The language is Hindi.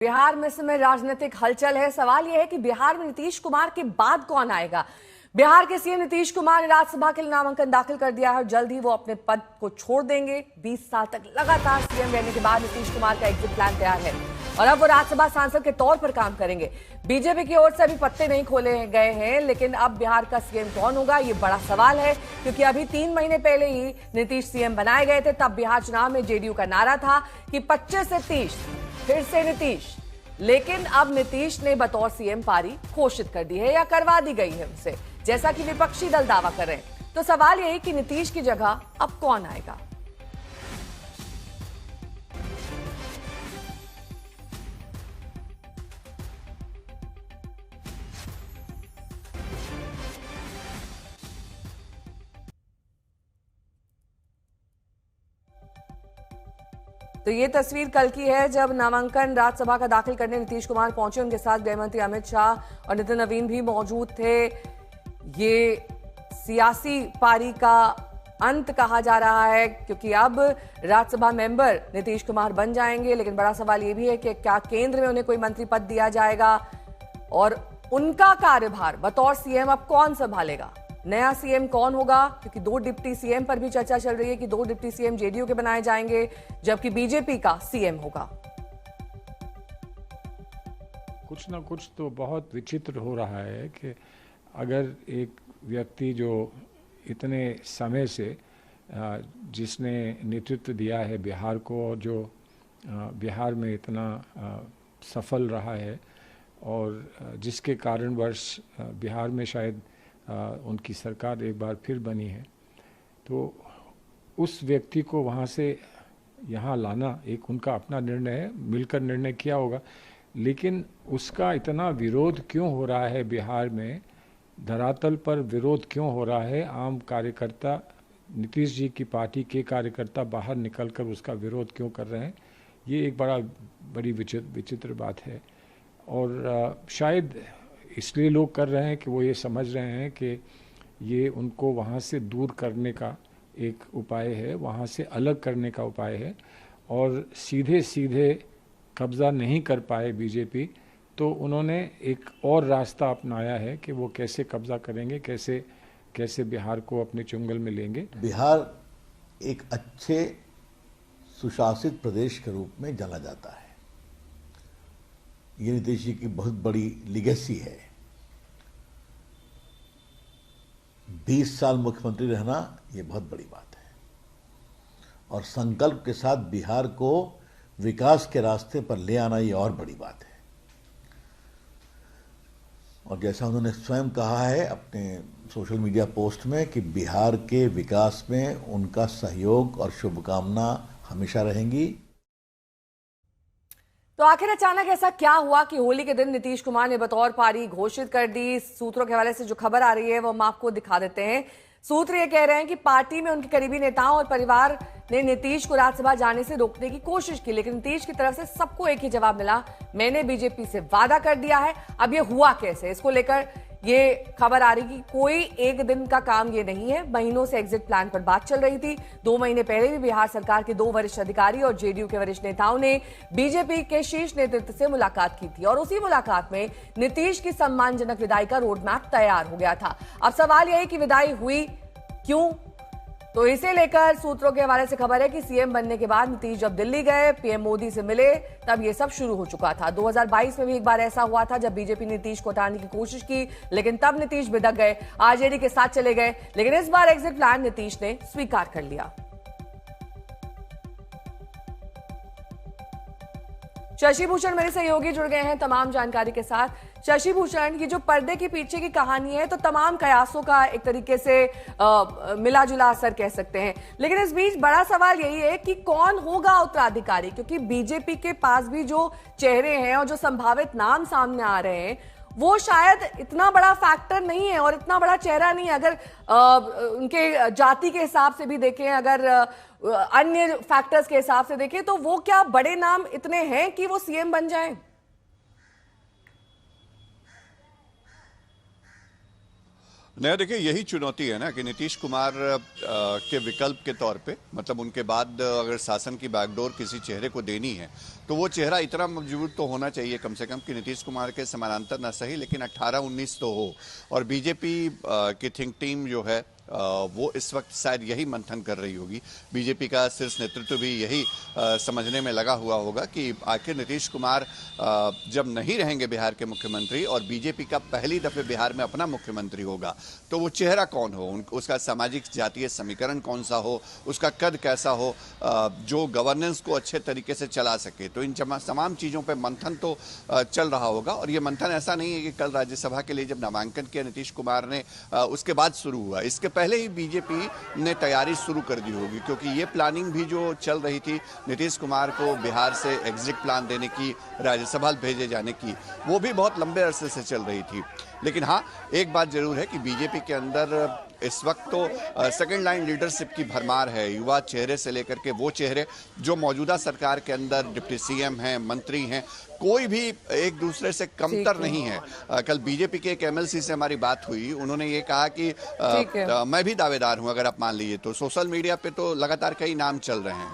बिहार में इस समय राजनीतिक हलचल है। सवाल यह है कि बिहार में नीतीश कुमार के बाद कौन आएगा। बिहार के सीएम नीतीश कुमार ने राज्यसभा के लिए नामांकन दाखिल कर दिया है और जल्द ही वो अपने पद को छोड़ देंगे। 20 साल तक लगातार सीएम रहने के बाद नीतीश कुमार का एग्जिट प्लान तैयार है और अब वो राज्यसभा सांसद के तौर पर काम करेंगे। बीजेपी की ओर से अभी पत्ते नहीं खोले गए हैं, लेकिन अब बिहार का सीएम कौन होगा ये बड़ा सवाल है, क्योंकि अभी 3 महीने पहले ही नीतीश सीएम बनाए गए थे। तब बिहार चुनाव में जेडीयू का नारा था कि 25 से 30 फिर से नीतीश, लेकिन अब नीतीश ने बतौर सीएम पारी घोषित कर दी है या करवा दी गई है उनसे, जैसा कि विपक्षी दल दावा कर रहे हैं। तो सवाल यही कि नीतीश की जगह अब कौन आएगा। तो ये तस्वीर कल की है जब नामांकन राज्यसभा का दाखिल करने नीतीश कुमार पहुंचे। उनके साथ गृहमंत्री अमित शाह और नितिन नवीन भी मौजूद थे। ये सियासी पारी का अंत कहा जा रहा है, क्योंकि अब राज्यसभा मेंबर नीतीश कुमार बन जाएंगे। लेकिन बड़ा सवाल ये भी है कि क्या केंद्र में उन्हें कोई मंत्री पद दिया जाएगा और उनका कार्यभार बतौर सीएम अब कौन संभालेगा। नया सीएम कौन होगा, क्योंकि 2 डिप्टी सीएम पर भी चर्चा चल रही है कि 2 डिप्टी सीएम जेडीयू के बनाए जाएंगे जबकि बीजेपी का सीएम होगा। कुछ ना कुछ तो बहुत विचित्र हो रहा है कि अगर एक व्यक्ति जो इतने समय से जिसने नेतृत्व दिया है बिहार को और जो बिहार में इतना सफल रहा है और जिसके कारणवश बिहार में शायद उनकी सरकार एक बार फिर बनी है, तो उस व्यक्ति को वहाँ से यहाँ लाना एक उनका अपना निर्णय है, मिलकर निर्णय किया होगा। लेकिन उसका इतना विरोध क्यों हो रहा है बिहार में, धरातल पर विरोध क्यों हो रहा है। आम कार्यकर्ता, नीतीश जी की पार्टी के कार्यकर्ता बाहर निकलकर उसका विरोध क्यों कर रहे हैं, ये एक बड़ी विचित्र बात है। और शायद इसलिए लोग कर रहे हैं कि वो ये समझ रहे हैं कि ये उनको वहाँ से दूर करने का एक उपाय है, वहाँ से अलग करने का उपाय है। और सीधे सीधे कब्ज़ा नहीं कर पाए बीजेपी, तो उन्होंने एक और रास्ता अपनाया है कि वो कैसे कब्ज़ा करेंगे, कैसे बिहार को अपने चुंगल में लेंगे। बिहार एक अच्छे सुशासित प्रदेश के रूप में जाना जाता है। ये नीतीश जी की बहुत बड़ी लिगेसी है। 20 साल मुख्यमंत्री रहना ये बहुत बड़ी बात है और संकल्प के साथ बिहार को विकास के रास्ते पर ले आना ये और बड़ी बात है। और जैसा उन्होंने स्वयं कहा है अपने सोशल मीडिया पोस्ट में कि बिहार के विकास में उनका सहयोग और शुभकामना हमेशा रहेंगी। तो आखिर अचानक ऐसा क्या हुआ कि होली के दिन नीतीश कुमार ने बतौर पारी घोषित कर दी। सूत्रों के हवाले से जो खबर आ रही है वो हम आपको दिखा देते हैं। सूत्र ये कह रहे हैं कि पार्टी में उनके करीबी नेताओं और परिवार ने नीतीश को राज्यसभा जाने से रोकने की कोशिश की, लेकिन नीतीश की तरफ से सबको एक ही जवाब मिला, मैंने बीजेपी से वादा कर दिया है। अब ये हुआ कैसे, इसको लेकर ये खबर आ रही कि कोई एक दिन का काम ये नहीं है, महीनों से एग्जिट प्लान पर बात चल रही थी। 2 महीने पहले भी बिहार सरकार के 2 वरिष्ठ अधिकारी और जेडीयू के वरिष्ठ नेताओं ने बीजेपी के शीर्ष नेतृत्व से मुलाकात की थी और उसी मुलाकात में नीतीश की सम्मानजनक विदाई का रोड मैप तैयार हो गया था। अब सवाल यह है कि विदाई हुई क्यों, तो इसे लेकर सूत्रों के हवाले से खबर है कि सीएम बनने के बाद नीतीश जब दिल्ली गए, पीएम मोदी से मिले, तब ये सब शुरू हो चुका था। 2022 में भी एक बार ऐसा हुआ था जब बीजेपी नीतीश को हटाने की कोशिश की, लेकिन तब नीतीश बिदक गए, आरजेडी के साथ चले गए। लेकिन इस बार एग्जिट प्लान नीतीश ने स्वीकार कर लिया। शशि भूषण मेरे सहयोगी जुड़ गए हैं तमाम जानकारी के साथ। शशि भूषण, ये जो पर्दे के पीछे की कहानी है तो तमाम कयासों का एक तरीके से मिला जुला असर कह सकते हैं, लेकिन इस बीच बड़ा सवाल यही है कि कौन होगा उत्तराधिकारी, क्योंकि बीजेपी के पास भी जो चेहरे हैं और जो संभावित नाम सामने आ रहे हैं वो शायद इतना बड़ा फैक्टर नहीं है और इतना बड़ा चेहरा नहीं है। अगर उनके जाति के हिसाब से भी देखें, अगर अन्य फैक्टर्स के हिसाब से देखें, तो वो क्या बड़े नाम इतने हैं कि वो सीएम बन जाएं? नहीं, देखिए यही चुनौती है ना कि नीतीश कुमार के विकल्प के तौर पे, मतलब उनके बाद अगर शासन की बैकडोर किसी चेहरे को देनी है तो वो चेहरा इतना मजबूत तो होना चाहिए कम से कम कि नीतीश कुमार के समानांतर ना सही लेकिन 18-19 तो हो। और बीजेपी की थिंक टीम जो है वो इस वक्त शायद यही मंथन कर रही होगी। बीजेपी का शीर्ष नेतृत्व भी यही समझने में लगा हुआ होगा कि आखिर नीतीश कुमार जब नहीं रहेंगे बिहार के मुख्यमंत्री और बीजेपी का पहली दफे बिहार में अपना मुख्यमंत्री होगा तो वो चेहरा कौन हो, उसका सामाजिक जातीय समीकरण कौन सा हो, उसका कद कैसा हो, जो गवर्नेंस को अच्छे तरीके से चला सके। तो इन तमाम चीज़ों पर मंथन तो चल रहा होगा। और ये मंथन ऐसा नहीं है कि कल राज्यसभा के लिए जब नामांकन किया नीतीश कुमार ने उसके बाद शुरू हुआ, इसके पहले ही बीजेपी ने तैयारी शुरू कर दी होगी, क्योंकि ये प्लानिंग भी जो चल रही थी नीतीश कुमार को बिहार से एग्जिट प्लान देने की, राज्यसभा भेजे जाने की, वो भी बहुत लंबे अरसे से चल रही थी। लेकिन हाँ, एक बात जरूर है कि बीजेपी के अंदर इस वक्त तो सेकंड लाइन लीडरशिप की भरमार है। युवा चेहरे से लेकर के वो चेहरे जो मौजूदा सरकार के अंदर डिप्टी सीएम हैं, मंत्री हैं, कोई भी एक दूसरे से कमतर नहीं है। कल बीजेपी के एक एमएलसी से हमारी बात हुई, उन्होंने ये कहा कि मैं भी दावेदार हूं, अगर आप मान लीजिए तो। सोशल मीडिया पे तो लगातार कई नाम चल रहे हैं।